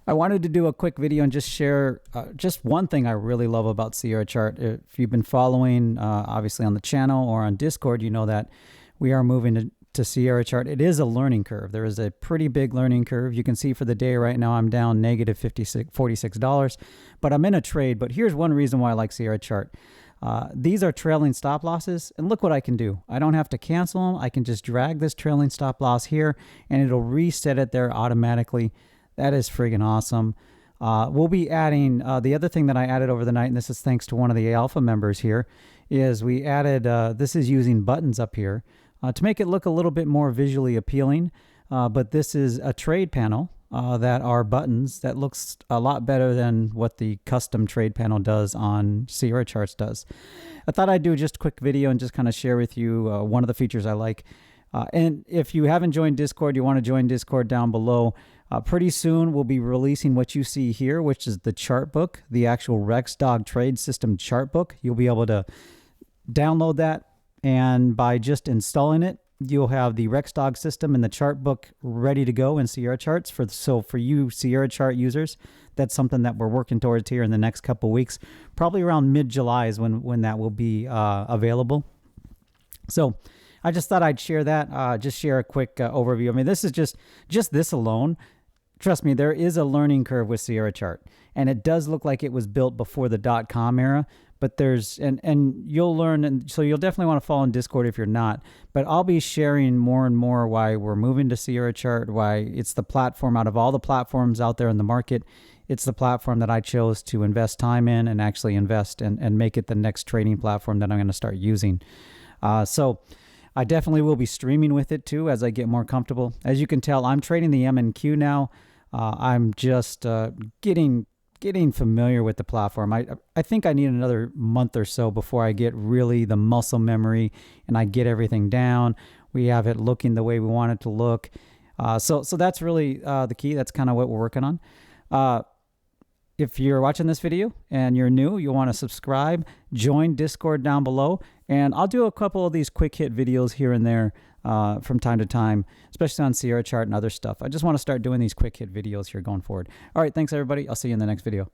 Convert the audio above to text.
I wanted to do a quick video and just share just one thing I really love about Sierra Chart. If you've been following, obviously on the channel or on Discord, you know that we are moving to Sierra Chart. It is a learning curve. There is a pretty big learning curve. You can see for the day right now, I'm down negative $46, but I'm in a trade. But here's one reason why I like Sierra Chart. These are trailing stop losses, and look what I can do. I don't have to cancel them. I can just drag this trailing stop loss here, and it'll reset it there automatically. That is friggin' awesome. We'll be adding, the other thing that I added over the night, and this is thanks to one of the Alpha members here, is we added, this is using buttons up here to make it look a little bit more visually appealing. But this is a trade panel that are buttons that looks a lot better than what the custom trade panel does on Sierra Charts does. I thought I'd do just a quick video and just kind of share with you one of the features I like. And if you haven't joined Discord, you want to join Discord down below. Pretty soon we'll be releasing what you see here, which is the chart book, the actual RexDog Trade System chart book. You'll be able to download that, and by just installing it, you'll have the RexDog system and the chart book ready to go in Sierra Charts. So for you Sierra Chart users, that's something that we're working towards here in the next couple weeks. Probably around mid-July is when that will be available. So I just thought I'd share that, just share a quick overview. I mean, this is just this alone. Trust me, there is a learning curve with Sierra Chart, and it does look like it was built before the .com era, but there's, and you'll learn, and so you'll definitely want to follow in Discord if you're not, but I'll be sharing more and more why we're moving to Sierra Chart, why it's the platform out of all the platforms out there in the market. It's the platform that I chose to invest time in and actually invest and make it the next trading platform that I'm going to start using. So I definitely will be streaming with it too as I get more comfortable. As you can tell, I'm trading the MNQ now. I'm just getting familiar with the platform. I think I need another month or so before I get really the muscle memory and I get everything down. We have it looking the way we want it to look. So that's really the key. That's kind of what we're working on. If you're watching this video and you're new, you'll want to subscribe, join Discord down below, and I'll do a couple of these quick hit videos here and there from time to time, especially on Sierra Chart and other stuff. I just want to start doing these quick hit videos here going forward. All right, thanks everybody. I'll see you in the next video.